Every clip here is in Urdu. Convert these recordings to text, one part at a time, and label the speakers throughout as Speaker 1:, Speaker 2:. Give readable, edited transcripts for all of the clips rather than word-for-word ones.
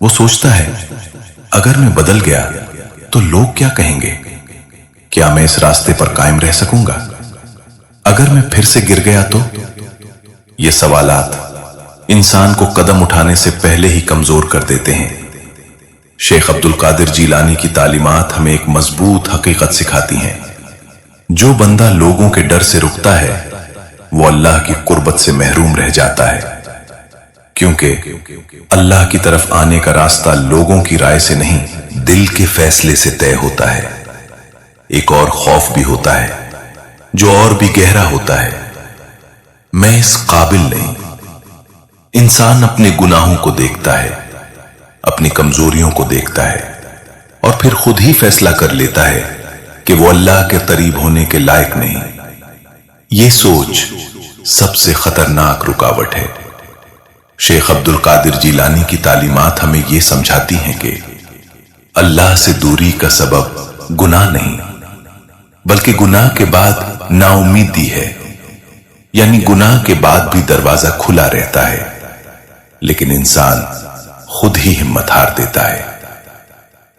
Speaker 1: وہ سوچتا ہے اگر میں بدل گیا تو لوگ کیا کہیں گے؟ کیا میں اس راستے پر قائم رہ سکوں گا؟ اگر میں پھر سے گر گیا تو؟ یہ سوالات انسان کو قدم اٹھانے سے پہلے ہی کمزور کر دیتے ہیں۔ شیخ عبد القادر جیلانی کی تعلیمات ہمیں ایک مضبوط حقیقت سکھاتی ہیں۔ جو بندہ لوگوں کے ڈر سے رکتا ہے وہ اللہ کی قربت سے محروم رہ جاتا ہے، کیونکہ اللہ کی طرف آنے کا راستہ لوگوں کی رائے سے نہیں، دل کے فیصلے سے طے ہوتا ہے۔ ایک اور خوف بھی ہوتا ہے جو اور بھی گہرا ہوتا ہے، میں اس قابل نہیں۔ انسان اپنے گناہوں کو دیکھتا ہے، اپنی کمزوریوں کو دیکھتا ہے اور پھر خود ہی فیصلہ کر لیتا ہے کہ وہ اللہ کے قریب ہونے کے لائق نہیں۔ یہ سوچ سب سے خطرناک رکاوٹ ہے۔ شیخ عبد القادر جیلانی کی تعلیمات ہمیں یہ سمجھاتی ہیں کہ اللہ سے دوری کا سبب گناہ نہیں، بلکہ گناہ کے بعد نا امیدی ہے۔ یعنی گناہ کے بعد بھی دروازہ کھلا رہتا ہے، لیکن انسان خود ہی ہمت ہار دیتا ہے۔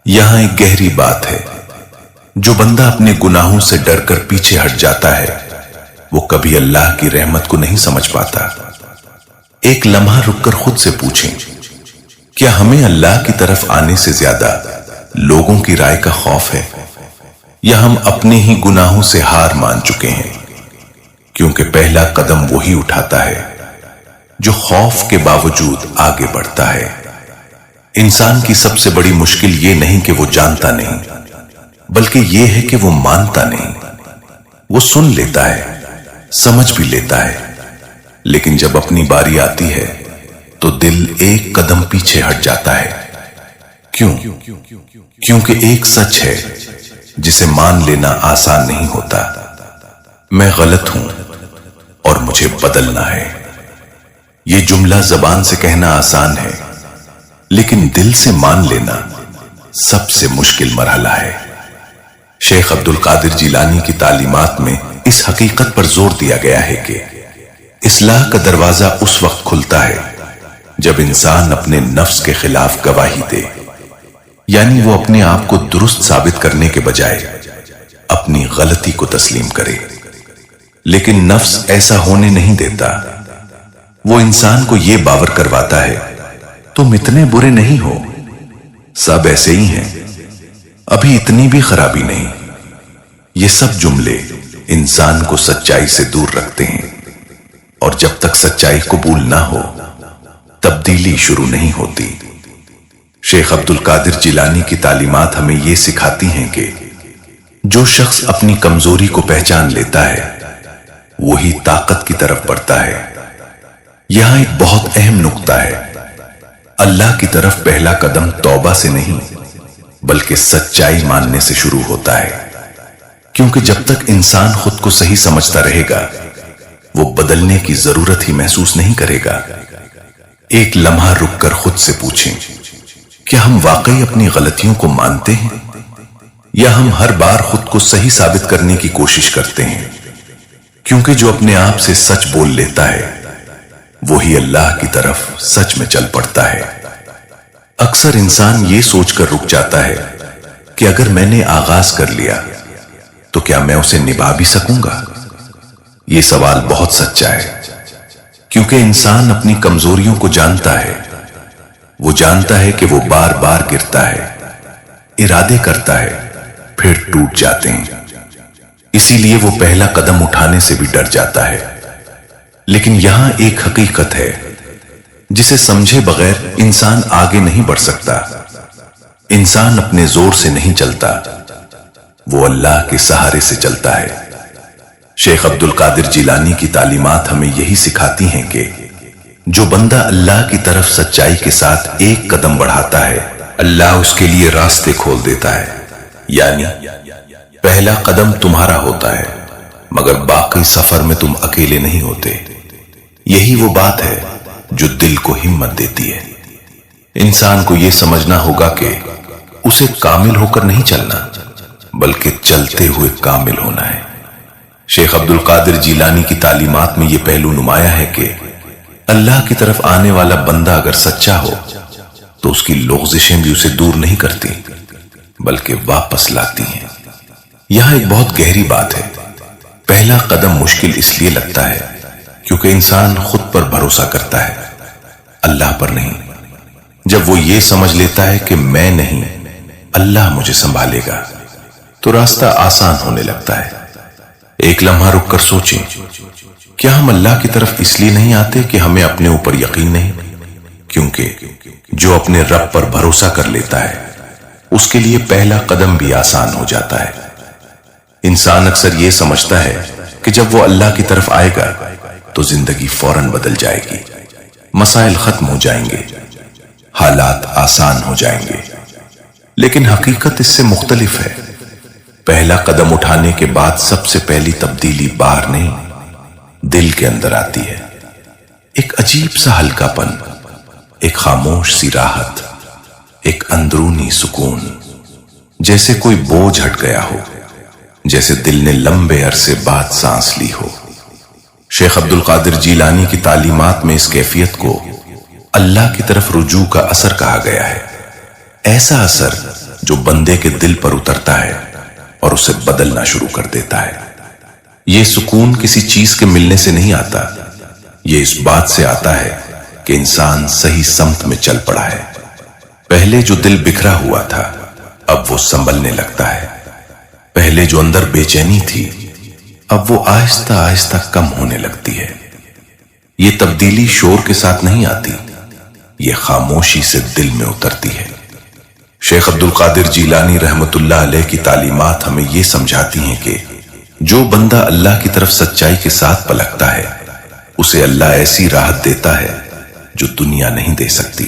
Speaker 1: یہاں ایک گہری بات ہے، جو بندہ اپنے گناہوں سے ڈر کر پیچھے ہٹ جاتا ہے وہ کبھی اللہ کی رحمت کو نہیں سمجھ پاتا۔ ایک لمحہ رک کر خود سے پوچھیں، کیا ہمیں اللہ کی طرف آنے سے زیادہ لوگوں کی رائے کا خوف ہے، یا ہم اپنے ہی گناہوں سے ہار مان چکے ہیں؟ کیونکہ پہلا قدم وہی اٹھاتا ہے جو خوف کے باوجود آگے بڑھتا ہے۔ انسان کی سب سے بڑی مشکل یہ نہیں کہ وہ جانتا نہیں، بلکہ یہ ہے کہ وہ مانتا نہیں۔ وہ سن لیتا ہے، سمجھ بھی لیتا ہے، لیکن جب اپنی باری آتی ہے تو دل ایک قدم پیچھے ہٹ جاتا ہے۔ کیوں؟ کیونکہ ایک سچ ہے جسے مان لینا آسان نہیں ہوتا۔ میں غلط ہوں اور مجھے بدلنا ہے۔ یہ جملہ زبان سے کہنا آسان ہے، لیکن دل سے مان لینا سب سے مشکل مرحلہ ہے۔ شیخ عبد القادر جیلانی کی تعلیمات میں اس حقیقت پر زور دیا گیا ہے کہ اصلاح کا دروازہ اس وقت کھلتا ہے جب انسان اپنے نفس کے خلاف گواہی دے، یعنی وہ اپنے آپ کو درست ثابت کرنے کے بجائے اپنی غلطی کو تسلیم کرے۔ لیکن نفس ایسا ہونے نہیں دیتا، وہ انسان کو یہ باور کرواتا ہے تم اتنے برے نہیں ہو، سب ایسے ہی ہیں، ابھی اتنی بھی خرابی نہیں۔ یہ سب جملے انسان کو سچائی سے دور رکھتے ہیں، اور جب تک سچائی قبول نہ ہو تبدیلی شروع نہیں ہوتی۔ شیخ عبد القادر جیلانی کی تعلیمات ہمیں یہ سکھاتی ہیں کہ جو شخص اپنی کمزوری کو پہچان لیتا ہے وہی طاقت کی طرف بڑھتا ہے۔ یہاں ایک بہت اہم نقطہ ہے، اللہ کی طرف پہلا قدم توبہ سے نہیں بلکہ سچائی ماننے سے شروع ہوتا ہے، کیونکہ جب تک انسان خود کو صحیح سمجھتا رہے گا وہ بدلنے کی ضرورت ہی محسوس نہیں کرے گا۔ ایک لمحہ رک کر خود سے پوچھیں، کیا ہم واقعی اپنی غلطیوں کو مانتے ہیں، یا ہم ہر بار خود کو صحیح ثابت کرنے کی کوشش کرتے ہیں؟ کیونکہ جو اپنے آپ سے سچ بول لیتا ہے وہی اللہ کی طرف سچ میں چل پڑتا ہے۔ اکثر انسان یہ سوچ کر رک جاتا ہے کہ اگر میں نے آغاز کر لیا تو کیا میں اسے نبھا بھی سکوں گا؟ یہ سوال بہت سچا ہے، کیونکہ انسان اپنی کمزوریوں کو جانتا ہے۔ وہ جانتا ہے کہ وہ بار بار گرتا ہے، ارادے کرتا ہے، پھر ٹوٹ جاتے ہیں۔ اسی لیے وہ پہلا قدم اٹھانے سے بھی ڈر جاتا ہے۔ لیکن یہاں ایک حقیقت ہے جسے سمجھے بغیر انسان آگے نہیں بڑھ سکتا۔ انسان اپنے زور سے نہیں چلتا، وہ اللہ کے سہارے سے چلتا ہے۔ شیخ عبد القادر جیلانی کی تعلیمات ہمیں یہی سکھاتی ہیں کہ جو بندہ اللہ کی طرف سچائی کے ساتھ ایک قدم بڑھاتا ہے اللہ اس کے لیے راستے کھول دیتا ہے۔ یعنی پہلا قدم تمہارا ہوتا ہے مگر باقی سفر میں تم اکیلے نہیں ہوتے۔ یہی وہ بات ہے جو دل کو ہمت دیتی ہے۔ انسان کو یہ سمجھنا ہوگا کہ اسے کامل ہو کر نہیں چلنا بلکہ چلتے ہوئے کامل ہونا ہے۔ شیخ عبد القادر جیلانی کی تعلیمات میں یہ پہلو نمایاں ہے کہ اللہ کی طرف آنے والا بندہ اگر سچا ہو تو اس کی لغزشیں بھی اسے دور نہیں کرتی بلکہ واپس لاتی ہیں۔ یہاں ایک بہت گہری بات ہے۔ پہلا قدم مشکل اس لیے لگتا ہے کیونکہ انسان خود پر بھروسہ کرتا ہے، اللہ پر نہیں۔ جب وہ یہ سمجھ لیتا ہے کہ میں نہیں، اللہ مجھے سنبھالے گا، تو راستہ آسان ہونے لگتا ہے۔ ایک لمحہ رک کر سوچیں، کیا ہم اللہ کی طرف اس لیے نہیں آتے کہ ہمیں اپنے اوپر یقین نہیں؟ کیونکہ جو اپنے رب پر بھروسہ کر لیتا ہے اس کے لیے پہلا قدم بھی آسان ہو جاتا ہے۔ انسان اکثر یہ سمجھتا ہے کہ جب وہ اللہ کی طرف آئے گا تو زندگی فوراً بدل جائے گی، مسائل ختم ہو جائیں گے، حالات آسان ہو جائیں گے، لیکن حقیقت اس سے مختلف ہے۔ پہلا قدم اٹھانے کے بعد سب سے پہلی تبدیلی باہر نہیں، دل کے اندر آتی ہے۔ ایک عجیب سا ہلکا پن، ایک خاموش سی راحت، ایک اندرونی سکون، جیسے کوئی بوجھ ہٹ گیا ہو، جیسے دل نے لمبے عرصے بعد سانس لی ہو۔ شیخ عبد القادر جیلانی کی تعلیمات میں اس کیفیت کو اللہ کی طرف رجوع کا اثر کہا گیا ہے۔ ایسا اثر جو بندے کے دل پر اترتا ہے اور اسے بدلنا شروع کر دیتا ہے۔ یہ سکون کسی چیز کے ملنے سے نہیں آتا، یہ اس بات سے آتا ہے کہ انسان صحیح سمت میں چل پڑا ہے۔ پہلے جو دل بکھرا ہوا تھا اب وہ سنبھلنے لگتا ہے، پہلے جو اندر بے چینی تھی اب وہ آہستہ آہستہ کم ہونے لگتی ہے۔ یہ تبدیلی شور کے ساتھ نہیں آتی، یہ خاموشی سے دل میں اترتی ہے۔ شیخ عبد القادر جیلانی رحمت اللہ علیہ کی تعلیمات ہمیں یہ سمجھاتی ہیں کہ جو بندہ اللہ کی طرف سچائی کے ساتھ پلکتا ہے اسے اللہ ایسی راحت دیتا ہے جو دنیا نہیں دے سکتی۔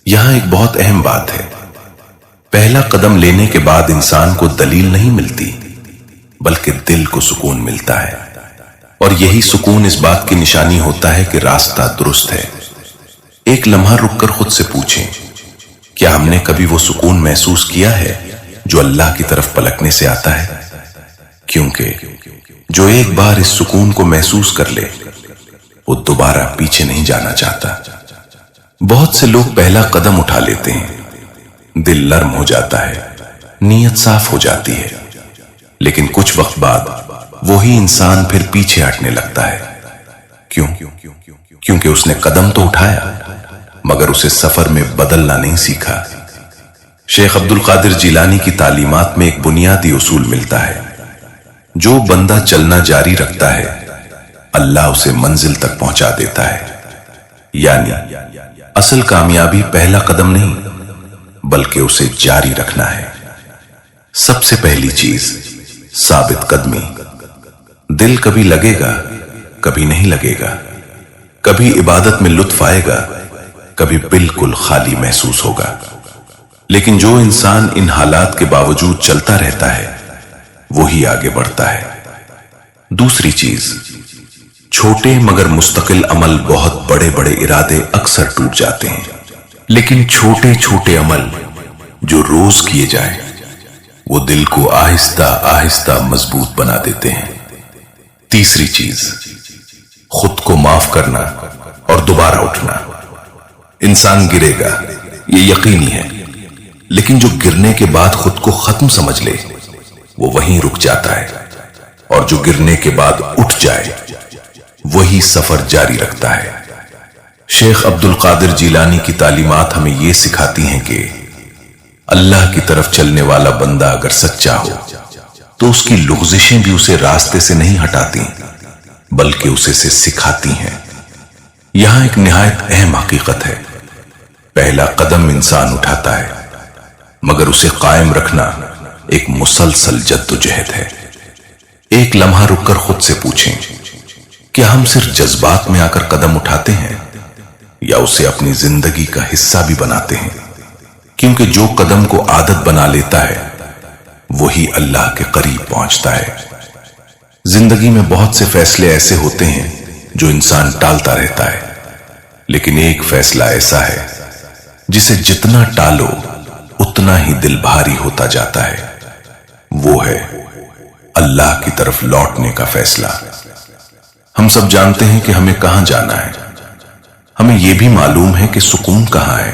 Speaker 1: یہاں ایک بہت اہم بات ہے، پہلا قدم لینے کے بعد انسان کو دلیل نہیں ملتی بلکہ دل کو سکون ملتا ہے، اور یہی سکون اس بات کی نشانی ہوتا ہے کہ راستہ درست ہے۔ ایک لمحہ رک کر خود سے پوچھیں، کیا ہم نے کبھی وہ سکون محسوس کیا ہے جو اللہ کی طرف پلکنے سے آتا ہے؟ کیونکہ جو ایک بار اس سکون کو محسوس کر لے وہ دوبارہ پیچھے نہیں جانا چاہتا۔ بہت سے لوگ پہلا قدم اٹھا لیتے ہیں، دل نرم ہو جاتا ہے، نیت صاف ہو جاتی ہے، لیکن کچھ وقت بعد وہی انسان پھر پیچھے ہٹنے لگتا ہے۔ کیوں؟ کیونکہ اس نے قدم تو اٹھایا مگر اسے سفر میں بدلنا نہیں سیکھا۔ شیخ عبد القادر جیلانی کی تعلیمات میں ایک بنیادی اصول ملتا ہے، جو بندہ چلنا جاری رکھتا ہے اللہ اسے منزل تک پہنچا دیتا ہے۔ یعنی اصل کامیابی پہلا قدم نہیں بلکہ اسے جاری رکھنا ہے۔ سب سے پہلی چیز ثابت قدمی۔ دل کبھی لگے گا کبھی نہیں لگے گا، کبھی عبادت میں لطف آئے گا کبھی بالکل خالی محسوس ہوگا، لیکن جو انسان ان حالات کے باوجود چلتا رہتا ہے وہی آگے بڑھتا ہے۔ دوسری چیز، چھوٹے مگر مستقل عمل بہت بڑے بڑے ارادے اکثر ٹوٹ جاتے ہیں، لیکن چھوٹے چھوٹے عمل جو روز کیے جائیں وہ دل کو آہستہ آہستہ مضبوط بنا دیتے ہیں۔ تیسری چیز، خود کو معاف کرنا اور دوبارہ اٹھنا۔ انسان گرے گا یہ یقینی ہے، لیکن جو گرنے کے بعد خود کو ختم سمجھ لے وہ وہیں رک جاتا ہے، اور جو گرنے کے بعد اٹھ جائے وہی سفر جاری رکھتا ہے۔ شیخ عبد القادر جیلانی کی تعلیمات ہمیں یہ سکھاتی ہیں کہ اللہ کی طرف چلنے والا بندہ اگر سچا ہو تو اس کی لغزشیں بھی اسے راستے سے نہیں ہٹاتی بلکہ اسے سے سکھاتی ہیں۔ یہاں ایک نہایت اہم حقیقت ہے، پہلا قدم انسان اٹھاتا ہے مگر اسے قائم رکھنا ایک مسلسل جدوجہد ہے۔ ایک لمحہ رک کر خود سے پوچھیں، کیا ہم صرف جذبات میں آ کر قدم اٹھاتے ہیں یا اسے اپنی زندگی کا حصہ بھی بناتے ہیں؟ کیونکہ جو قدم کو عادت بنا لیتا ہے وہی اللہ کے قریب پہنچتا ہے۔ زندگی میں بہت سے فیصلے ایسے ہوتے ہیں جو انسان ٹالتا رہتا ہے، لیکن ایک فیصلہ ایسا ہے جسے جتنا ٹالو اتنا ہی دل بھاری ہوتا جاتا ہے، وہ ہے اللہ کی طرف لوٹنے کا فیصلہ۔ ہم سب جانتے ہیں کہ ہمیں کہاں جانا ہے، ہمیں یہ بھی معلوم ہے کہ سکون کہاں ہے،